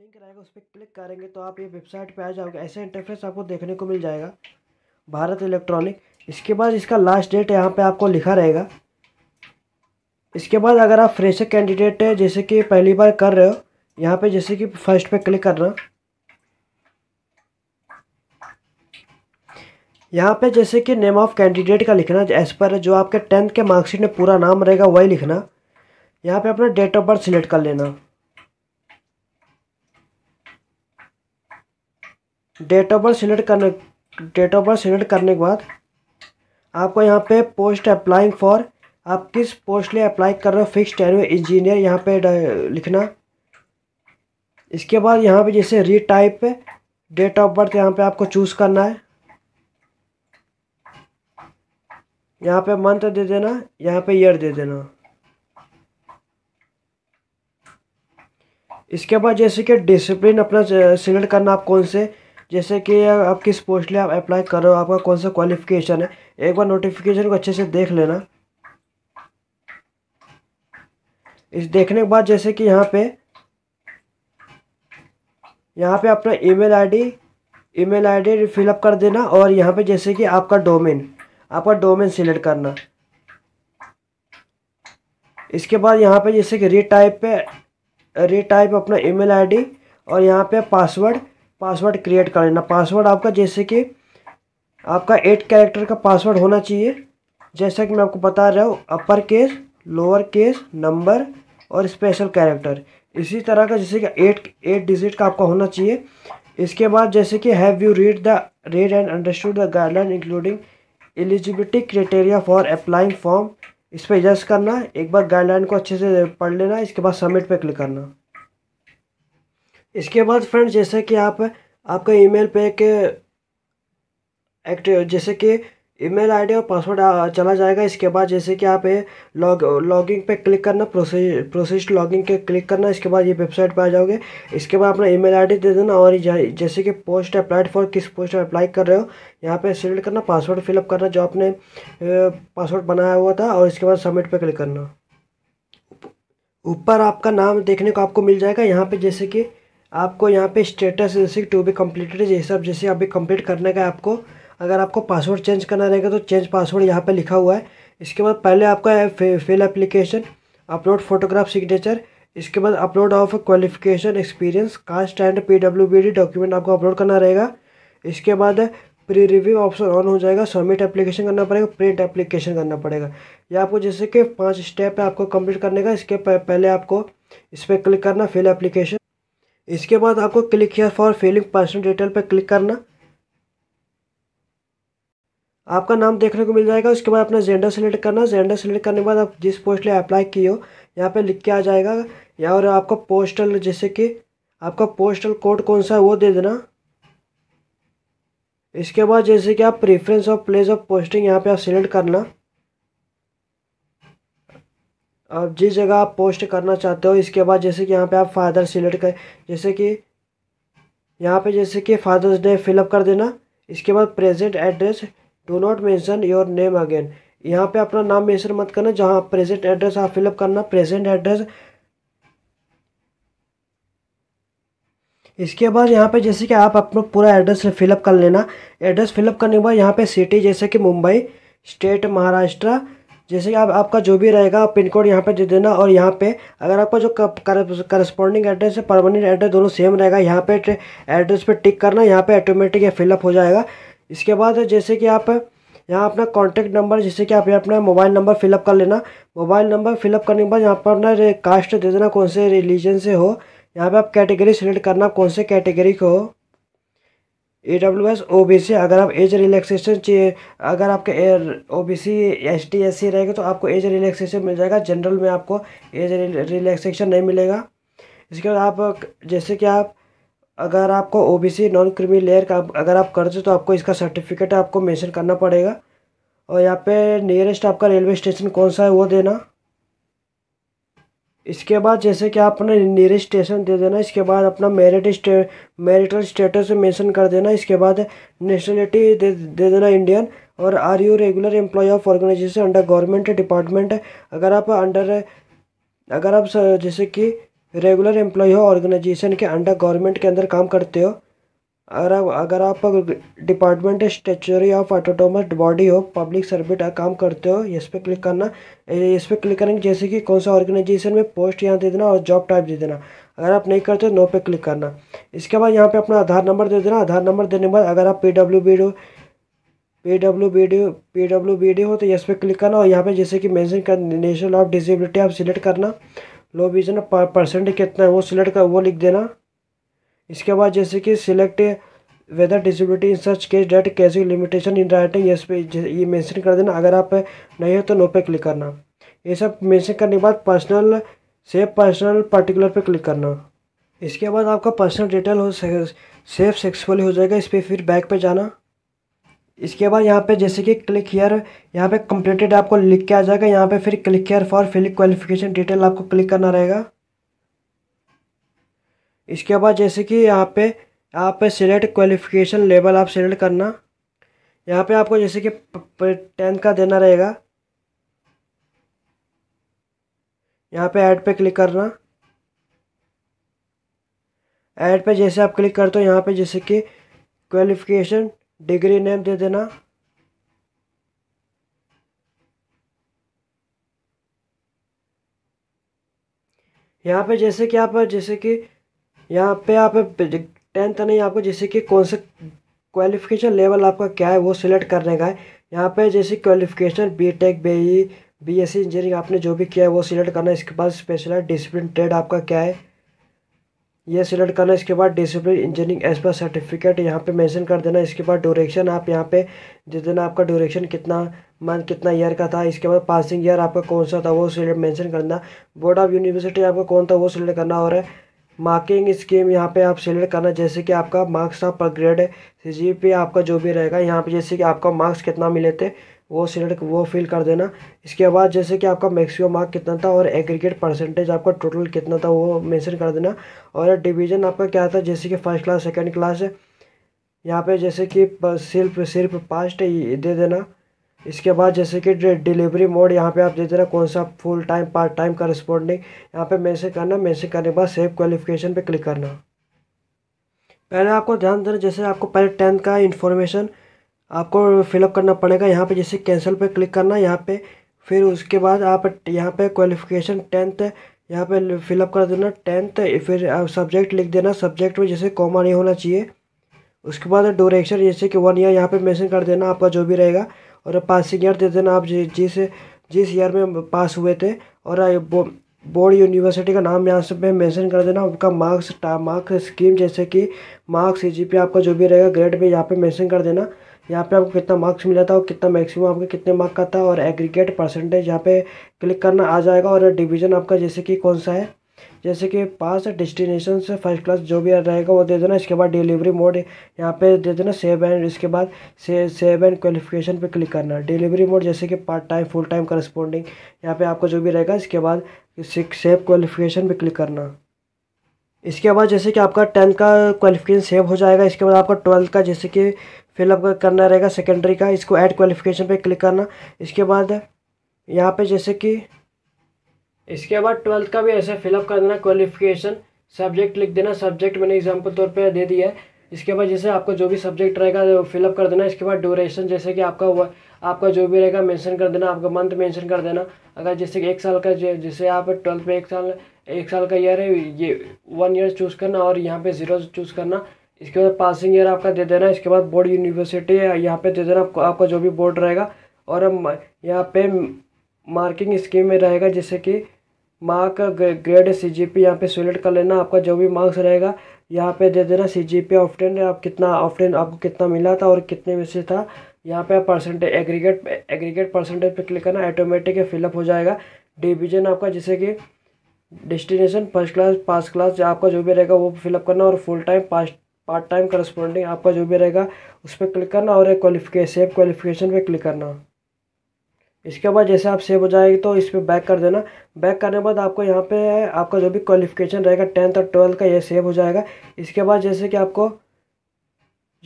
Link रहेगा उस पर क्लिक करेंगे तो आप ये वेबसाइट पे आ जाओगे। ऐसा इंटरफेस आपको देखने को मिल जाएगा भारत इलेक्ट्रॉनिक। इसके बाद इसका लास्ट डेट यहाँ पे आपको लिखा रहेगा। इसके बाद अगर आप फ्रेशर कैंडिडेट है, जैसे कि पहली बार कर रहे हो, यहाँ पे जैसे कि फर्स्ट पे क्लिक करना। यहाँ पे जैसे कि नेम ऑफ कैंडिडेट का लिखना, एज पर जो आपके 10th के मार्कशीट में पूरा नाम रहेगा वही लिखना। यहाँ पे अपना डेट ऑफ बर्थ सिलेक्ट कर लेना। डेट ऑफ बर्थ सिलेक्ट करने के बाद आपको यहाँ पे पोस्ट अप्लाइंग फॉर, आप किस पोस्ट लिए अप्लाई कर रहे हो, फिक्स्ड एनुअल इंजीनियर यहाँ पे लिखना। इसके बाद यहाँ पे जैसे रीटाइप डेट ऑफ बर्थ यहाँ पे आपको चूज़ करना है। यहाँ पे मंथ दे देना, यहाँ पे ईयर दे देना। इसके बाद जैसे कि डिसिप्लिन अपना सिलेक्ट करना, आप कौन से, जैसे कि आप किस पोस्ट लिए आप अप्लाई कर रहे हो, आपका कौन सा क्वालिफिकेशन है। एक बार नोटिफिकेशन को अच्छे से देख लेना। इस देखने के बाद जैसे कि यहाँ पे अपना ईमेल आईडी फिलअप कर देना। और यहाँ पे जैसे कि आपका डोमेन सिलेक्ट करना। इसके बाद यहाँ पे जैसे कि रीटाइप अपना ईमेल आईडी और यहाँ पे पासवर्ड क्रिएट कर लेना। पासवर्ड आपका जैसे कि आपका 8 कैरेक्टर का पासवर्ड होना चाहिए। जैसा कि मैं आपको बता रहा हूँ, upper case, lower case, number और स्पेशल कैरेक्टर, इसी तरह का जैसे कि 8 डिजिट का आपका होना चाहिए। इसके बाद जैसे कि have you read and understood the guideline including eligibility criteria for applying form, इस पर यस करना। एक बार गाइडलाइन को अच्छे से पढ़ लेना। इसके बाद सबमिट पे क्लिक करना। इसके बाद फ्रेंड्स जैसे कि आपका ईमेल पे जैसे कि ईमेल आईडी और पासवर्ड चला जाएगा। इसके बाद जैसे कि आप लॉगिंग पे क्लिक करना, प्रोसेस लॉगिंग पे क्लिक करना। इसके बाद ये वेबसाइट पे आ जाओगे। इसके बाद अपना ईमेल आईडी दे देना और जैसे कि पोस्ट अप्लाइड फॉर, किस पोस्ट में अप्लाई कर रहे हो यहाँ पे सिलेक्ट करना, पासवर्ड फिलअप करना जो आपने पासवर्ड बनाया हुआ था, और इसके बाद सबमिट पे क्लिक करना। ऊपर आपका नाम देखने को आपको मिल जाएगा। यहाँ पे जैसे कि आपको यहाँ पे स्टेटस जैसे टू बी कम्प्लीटेड, ये सब जैसे अभी कंप्लीट करने का आपको। अगर आपको पासवर्ड चेंज करना रहेगा तो चेंज पासवर्ड यहाँ पे लिखा हुआ है। इसके बाद पहले आपका है fill application, upload photograph, signature. इसके बाद upload of qualification, experience, caste and PWD document आपको अपलोड करना रहेगा। इसके बाद प्री रिव्यू ऑप्शन ऑन हो जाएगा। सबमिट एप्लीकेशन करना पड़ेगा, प्रिंट एप्लीकेशन करना पड़ेगा। ये आपको जैसे कि 5 स्टेप है आपको कंप्लीट करने का। इसके पहले आपको इस पर क्लिक करना, फिल एप्लीकेशन। इसके बाद आपको click here for filling personal detail पे क्लिक करना। आपका नाम देखने को मिल जाएगा। उसके बाद अपना जेंडर सेलेक्ट करना। जेंडर सेलेक्ट करने के बाद आप जिस पोस्ट लिए अप्लाई किए हो यहाँ पे लिख के आ जाएगा। या और आपका पोस्टल, जैसे कि आपका पोस्टल कोड कौन सा है वो दे देना। इसके बाद जैसे कि आप preference of place of posting यहाँ पे आप सिलेक्ट करना, अब जिस जगह आप पोस्ट करना चाहते हो। इसके बाद जैसे कि यहाँ पे आप फादर सिलेक्ट कर, जैसे कि यहाँ पे जैसे कि फादर्स डे फिलअप कर देना। इसके बाद present address, do not mention your name again, यहाँ पे अपना नाम मेंशन मत करना। जहाँ प्रेजेंट एड्रेस आप फिलअप करना, प्रेजेंट एड्रेस। इसके बाद यहाँ पे जैसे कि आप अपना पूरा एड्रेस फिलअप कर लेना। एड्रेस फिलअप करने के बाद यहाँ पे सिटी जैसे कि मुंबई, स्टेट महाराष्ट्र, जैसे कि आपका जो भी रहेगा पिन कोड यहाँ पे दे देना। और यहाँ पे अगर आपका जो करस्पॉन्डिंग एड्रेस है, परमानेंट एड्रेस, दोनों सेम रहेगा। यहाँ पे एड्रेस पे टिक करना, यहाँ पे ऑटोमेटिक ये फिलअप हो जाएगा। इसके बाद जैसे कि आप यहाँ अपना कॉन्टैक्ट नंबर, जैसे कि आप यहाँ अपना मोबाइल नंबर फिलअप कर लेना। मोबाइल नंबर फिलअप करने के बाद यहाँ पर अपना कास्ट दे देना, कौन से रिलीजन से हो। यहाँ पे आप कैटेगरी सिलेक्ट करना, कौन से कैटेगरी को हो, AWS OBC। अगर आप एज रिलैक्सेशन चाहिए, अगर आपके OBC ST SC रहेगा तो आपको एज रिलैक्सेशन मिल जाएगा। जनरल में आपको एज रिलैक्सेशन नहीं मिलेगा। इसके बाद आप जैसे कि आप अगर आपको OBC नॉन क्रीमी लेयर का अगर आप करते तो आपको इसका सर्टिफिकेट आपको मेंशन करना पड़ेगा। और यहाँ पे नियरेस्ट आपका रेलवे स्टेशन कौन सा है वो देना। इसके बाद जैसे कि आप अपना नियरेस्ट स्टेशन दे देना। इसके बाद अपना मैरिटल स्टेटस मेंशन कर देना। इसके बाद नेशनलिटी दे देना इंडियन। और are you regular employ of organisation under government department, अगर आप जैसे कि रेगुलर एम्प्लॉय हो, ऑर्गेनाइजेशन के अंडर गवर्नमेंट के अंदर काम करते हो, अगर आप department statutory of autonomous body हो, पब्लिक सर्वेंट काम करते हो, इस पर क्लिक करना। इस पर क्लिक करेंगे जैसे कि कौन सा ऑर्गेनाइजेशन में पोस्ट यहाँ दे देना और जॉब टाइप दे देना। अगर आप नहीं करते नो पे क्लिक करना। इसके बाद यहाँ पे अपना आधार नंबर दे देना। आधार नंबर देने के बाद अगर आप पीडब्ल्यूबीडी हो तो इस पर क्लिक करना और यहाँ पे जैसे कि मेंशन कर नेशनल ऑफ डिसेबिलिटी आप सिलेक्ट करना। लो विजन परसेंट कितना है वो सिलेक्ट कर वो लिख देना। इसके बाद जैसे कि सिलेक्ट वेदर डिसेबिलिटी इन सच केस डेट कैसी लिमिटेशन इन राइटिंग इस पे ये मेंशन कर देना। अगर आप नहीं हो तो नो पे क्लिक करना। ये सब मेंशन करने के बाद पर्सनल सेव पर्सनल पर्टिकुलर पे क्लिक करना। इसके बाद आपका पर्सनल डिटेल हो सेव सक्सेसफुली हो जाएगा। इस पर फिर बैक पे जाना। इसके बाद यहाँ पे जैसे कि क्लिक हियर यहाँ पे कंप्लीटेड आपको लिख के आ जाएगा। यहाँ पे फिर click here for filling qualification detail आपको क्लिक करना रहेगा। इसके बाद जैसे कि यहाँ पे आप सिलेक्ट क्वालिफिकेशन लेवल आप सिलेक्ट करना। यहाँ पे आपको जैसे कि 10 का देना रहेगा। यहाँ पे ऐड पे क्लिक करना। ऐड पे जैसे आप क्लिक करते हो यहाँ पे जैसे कि क्वालिफिकेशन डिग्री नेम दे देना। यहाँ पे जैसे कि यहाँ पे आप 10th नहीं, आपको जैसे कि कौन सा क्वालिफिकेशन लेवल आपका क्या है वो सिलेक्ट करने का है। यहाँ पे जैसे क्वालिफिकेशन बीटेक बीएससी इंजीनियरिंग आपने जो भी किया है वो सिलेक्ट करना है। इसके बाद स्पेशलाइज्ड डिसिप्लिन ट्रेड आपका क्या है ये सिलेक्ट करना है। इसके बाद discipline engineering as per certificate यहाँ पे मेंशन कर देना। इसके बाद ड्यूरेशन आप यहाँ पे दे देना, आपका ड्यूरेशन कितना मंथ कितना ईयर का था। इसके बाद पासिंग ईयर आपका कौन सा था वो सिलेक्ट मेंशन करना। बोर्ड ऑफ यूनिवर्सिटी आपका कौन था वो सिलेक्ट करना। और मार्किंग स्कीम यहाँ पे आप सिलेक्ट करना, जैसे कि आपका मार्क्स था पर ग्रेड सीजीपीए आपका जो भी रहेगा यहाँ पे जैसे कि आपका मार्क्स कितना मिले थे वो सिलेक्ट वो फिल कर देना। इसके बाद जैसे कि आपका मैक्सिमम मार्क कितना था और एग्रीगेट परसेंटेज आपका टोटल कितना था वो मेंशन कर देना। और डिवीज़न आपका क्या था, जैसे कि फर्स्ट क्लास सेकंड क्लास है यहाँ पे जैसे कि सिर्फ पास्ट दे देना। इसके बाद जैसे कि डिलीवरी मोड यहाँ पे आप दे देना कौन सा full time part time corresponding यहाँ पे मेंशन करना। मेंशन करने के बाद सेव क्वालिफिकेशन पे क्लिक करना। पहले आपको ध्यान देना जैसे आपको पहले 10th का इन्फॉर्मेशन आपको फिलअप करना पड़ेगा। यहाँ पे जैसे कैंसिल पे क्लिक करना यहाँ पे। फिर उसके बाद आप यहाँ पे क्वालिफिकेशन 10th यहाँ पे फिलअप कर देना 10th। फिर आप सब्जेक्ट लिख देना, सब्जेक्ट में जैसे कॉमा नहीं होना चाहिए। उसके बाद ड्यूरेशन जैसे कि 1 ईयर यहाँ पे मेंशन कर देना आपका जो भी रहेगा। और पासिंग ईयर दे देना आप जिस ईयर में पास हुए थे। और बोर्ड यूनिवर्सिटी का नाम यहाँ से पे मेंशन कर देना। उनका मार्क्स स्कीम जैसे कि मार्क्स सीजीपीए आपका जो भी रहेगा ग्रेड पे यहाँ पे मेंशन कर देना। यहाँ पे आपको कितना मार्क्स मिला था और कितना मैक्सिमम आपका कितने मार्क का था। और एग्रीगेट परसेंटेज यहाँ पे क्लिक करना आ जाएगा। और डिवीज़न आपका जैसे कि कौन सा है, जैसे कि पास डेस्टिनेशन से फर्स्ट क्लास जो भी रहेगा वो दे देना। इसके बाद डिलीवरी मोड यहाँ पे दे देना सेव एंड। इसके बाद सेव एंड क्वालिफिकेशन पे क्लिक करना। डिलीवरी मोड जैसे कि part time full time corresponding यहाँ पे आपका जो भी रहेगा। इसके बाद सेव क्वालिफिकेशन पे क्लिक करना। इसके बाद जैसे कि आपका 10th का क्वालिफिकेशन सेव हो जाएगा। इसके बाद आपका 12th का जैसे कि फिलअप करना रहेगा सेकेंडरी का, इसको ऐड क्वालिफिकेशन पे क्लिक करना। इसके बाद यहाँ पे जैसे कि इसके बाद 12th का भी ऐसे फिलअप कर देना क्वालिफिकेशन। सब्जेक्ट लिख देना, सब्जेक्ट मैंने एग्जाम्पल तौर पे दे दिया है। इसके बाद जैसे आपको जो भी सब्जेक्ट रहेगा वो फिलअप कर देना। इसके बाद ड्यूरेशन जैसे कि आपका जो भी रहेगा मेंशन कर देना, आपका मंथ मेंशन कर देना। अगर जैसे कि 1 साल का जैसे आप 12th में 1 साल का ईयर है ये 1 ईयर चूज़ करना और यहाँ पे 0 चूज़ करना। इसके बाद पासिंग ईयर आपका दे देना। इसके बाद बोर्ड यूनिवर्सिटी है यहाँ पे दे देना आपका जो भी बोर्ड रहेगा। और यहाँ पे मार्किंग स्कीम में रहेगा जैसे कि मार्क ग्रेड सीजीपी यहाँ पे सिलेक्ट कर लेना। आपका जो भी मार्क्स रहेगा यहाँ पे दे देना। सीजीपी ऑफ्टेन आप कितना ऑफ्टेन आपको कितना मिला था और कितने में से था। यहाँ पे आप परसेंटेज एग्रीगेट परसेंटेज पे क्लिक करना, ऑटोमेटिक फिलअप हो जाएगा। डिवीजन आपका जैसे कि destination first class pass class आपका जो भी रहेगा वो फिलअप करना। और full time part time corresponding आपका जो भी रहेगा उस पर क्लिक करना। और सेव क्वालिफिकेशन पे क्लिक करना। इसके बाद जैसे आप सेव हो जाएगी तो इस पर बैक कर देना। बैक करने के बाद आपको यहाँ पे आपका जो भी क्वालिफिकेशन रहेगा 10th और 12th का ये सेव हो जाएगा। इसके बाद जैसे कि आपको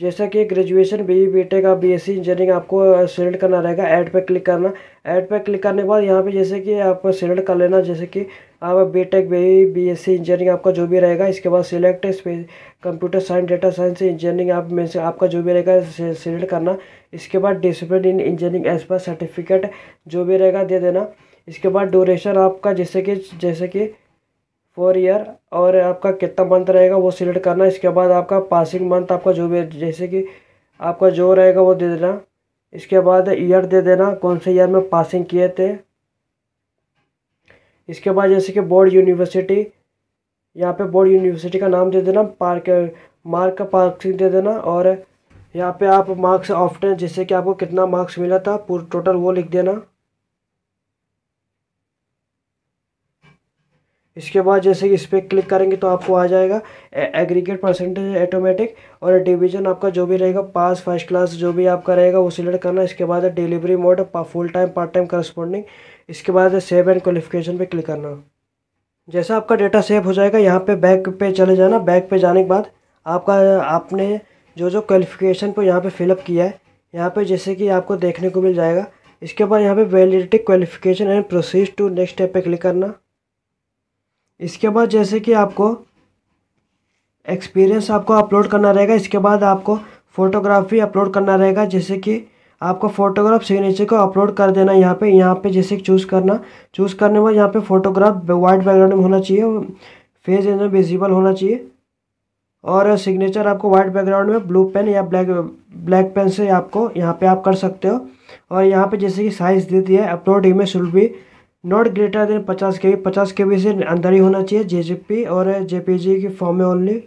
जैसे कि ग्रेजुएशन बीटेक का बीएससी इंजीनियरिंग आपको सिलेक्ट करना रहेगा। ऐड पे क्लिक करना। ऐड पे क्लिक करने के बाद यहाँ पे जैसे कि आप सिलेक्ट कर लेना जैसे कि आप बीटेक बीएससी इंजीनियरिंग आपका जो भी रहेगा। इसके बाद select computer science data science engineering आप में से आपका जो भी रहेगा सिलेक्ट करना। इसके बाद discipline in engineering as per certificate जो भी रहेगा दे देना। इसके बाद ड्यूरेशन आपका जैसे कि 4 ईयर और आपका कितना मंथ रहेगा वो सिलेक्ट करना। इसके बाद आपका पासिंग मंथ आपका जो भी जैसे कि आपका जो रहेगा वो दे देना। इसके बाद ईयर दे देना, कौन से ईयर में पासिंग किए थे। इसके बाद जैसे कि बोर्ड यूनिवर्सिटी, यहाँ पे बोर्ड यूनिवर्सिटी का नाम दे देना, मार्क का पासिंग दे देना। और यहाँ पे आप मार्क्स ऑफ्टर जैसे कि आपको कितना मार्क्स मिला था पूरा टोटल वो लिख देना। इसके बाद जैसे कि इस पर क्लिक करेंगे तो आपको आ जाएगा एग्रीगेट परसेंटेज ऑटोमेटिक, और डिवीजन आपका जो भी रहेगा पास फर्स्ट क्लास जो भी आपका रहेगा वो सिलेक्ट करना। इसके बाद delivery mode full time part time corresponding. इसके बाद सेव एंड क्वालिफिकेशन पे क्लिक करना। जैसा आपका डेटा सेव हो जाएगा यहाँ पे बैक पे चले जाना। बैक पे जाने के बाद आपने जो क्वालिफिकेशन को यहाँ पे फिलअप किया है यहाँ पे जैसे कि आपको देखने को मिल जाएगा। इसके बाद यहाँ पे validity qualification and proceed to next step पे क्लिक करना। इसके बाद जैसे कि आपको एक्सपीरियंस आपको अपलोड करना रहेगा। इसके बाद आपको फ़ोटोग्राफी अपलोड करना रहेगा, जैसे कि आपको फ़ोटोग्राफ सिग्नेचर को अपलोड कर देना। यहाँ पे जैसे कि चूज़ करना। चूज़ करने के बाद यहाँ पे फ़ोटोग्राफ वाइट बैकग्राउंड में होना चाहिए, फेस एकदम विजिबल होना चाहिए, और सिग्नेचर आपको वाइट बैकग्राउंड में ब्लू पेन या ब्लैक पेन से आपको यहाँ पे आप कर सकते हो। और यहाँ पे जैसे कि साइज़ दे दिया है, upload image should be not greater than 50 KB। 50 KB से अंदर ही होना चाहिए, JPG और JPG की फॉर्म में ओनली।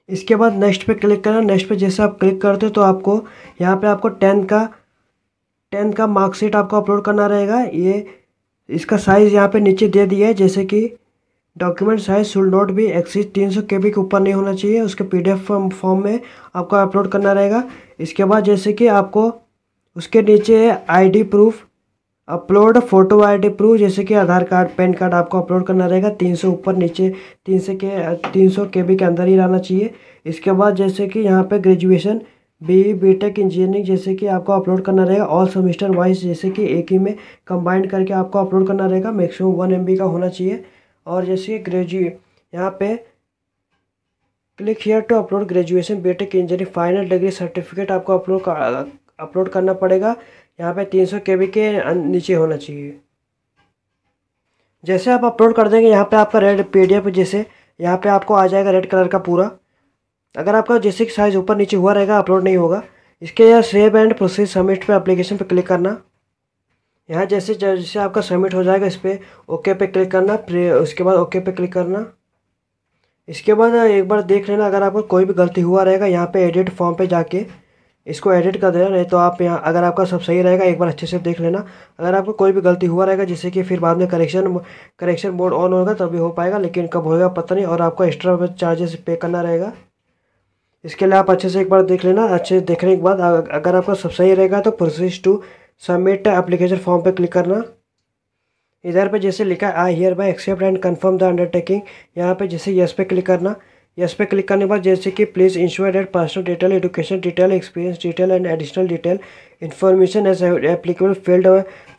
इसके बाद नेक्स्ट पे क्लिक करना। नेक्स्ट पे जैसे आप क्लिक करते हो तो आपको यहाँ पे आपको 10 का मार्कशीट आपको अपलोड करना रहेगा। ये इसका साइज़ यहाँ पे नीचे दे दिया है, जैसे कि document size should not be exceed 300 KB के ऊपर नहीं होना चाहिए। उसके PDF फॉर्म में आपको अपलोड करना रहेगा। इसके बाद जैसे कि आपको उसके नीचे ID proof upload photo ID proof, जैसे कि आधार कार्ड पैन कार्ड आपको अपलोड करना रहेगा। 300 ऊपर नीचे 300 KB के अंदर ही रहना चाहिए। इसके बाद जैसे कि यहाँ पे ग्रेजुएशन बीटेक इंजीनियरिंग जैसे कि आपको अपलोड करना रहेगा। ऑल सेमेस्टर वाइज जैसे कि एक ही में कंबाइंड करके आपको अपलोड करना रहेगा। मैक्सिमम 1 MB का होना चाहिए। और जैसे यहाँ पे click here to upload graduation BTech engineering final degree certificate आपको अपलोड करना पड़ेगा। यहाँ पे 300 KB के नीचे होना चाहिए। जैसे आप अपलोड कर देंगे यहाँ पे आपका रेड PDF जैसे यहाँ पे आपको आ जाएगा रेड कलर का पूरा। अगर आपका जैसे कि साइज़ ऊपर नीचे हुआ रहेगा अपलोड नहीं होगा। इसके यहाँ सेव एंड प्रोसेस सबमिट पे एप्लीकेशन पे क्लिक करना। यहाँ जैसे आपका सबमिट हो जाएगा इस पर ओके पे क्लिक करना, फिर उसके बाद ओके पे क्लिक करना। इसके बाद एक बार देख लेना, अगर आपको कोई भी गलती हुआ रहेगा यहाँ पे एडिट फॉर्म पे जाके इसको एडिट कर देना। नहीं तो आप यहाँ अगर आपका सब सही रहेगा एक बार अच्छे से देख लेना। अगर आपको कोई भी गलती हुआ रहेगा जिससे कि फिर बाद में करेक्शन मोड ऑन होगा तभी हो पाएगा, लेकिन कब होगा पता नहीं। और आपको एक्स्ट्रा चार्जेस पे करना रहेगा। इसके लिए आप अच्छे से एक बार देख लेना। अच्छे से देखने के बाद अगर आपका सब सही रहेगा तो process to submit application form पे क्लिक करना। इधर पे जैसे लिखा है I hereby accept and confirm the undertaking, यहाँ पे जैसे यस पे क्लिक करना। यस पे क्लिक करने के बाद जैसे कि please ensure that personal detail, education detail, experience detail and additional detail information as applicable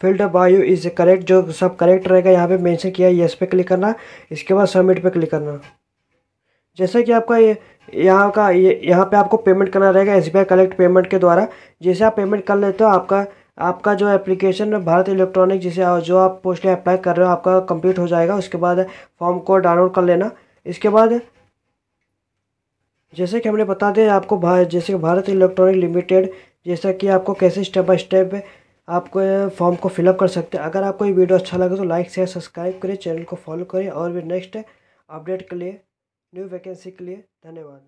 field by you is correct, जो सब करेक्ट रहेगा यहाँ पे मेंशन किया है। यस पे क्लिक करना। इसके बाद सबमिट पे क्लिक करना। जैसे कि आपका यहाँ पे आपको पेमेंट करना रहेगा SBI कलेक्ट पेमेंट के द्वारा। जैसे आप पेमेंट कर लेते हो आपका जो एप्लीकेशन भारत इलेक्ट्रॉनिक जिसे जो आप पोस्टली अप्लाई कर रहे हो आपका कंप्लीट हो जाएगा। उसके बाद फॉर्म को डाउनलोड कर लेना। इसके बाद जैसे कि हमने बता दें आपको जैसे कि भारत इलेक्ट्रॉनिक लिमिटेड जैसा कि आपको कैसे स्टेप बाय स्टेप आपको फॉर्म को फिलअप कर सकते हैं। अगर आपको ये वीडियो अच्छा लगे तो लाइक शेयर सब्सक्राइब करें, चैनल को फॉलो करें और भी नेक्स्ट अपडेट के लिए न्यू वैकेंसी के लिए। धन्यवाद।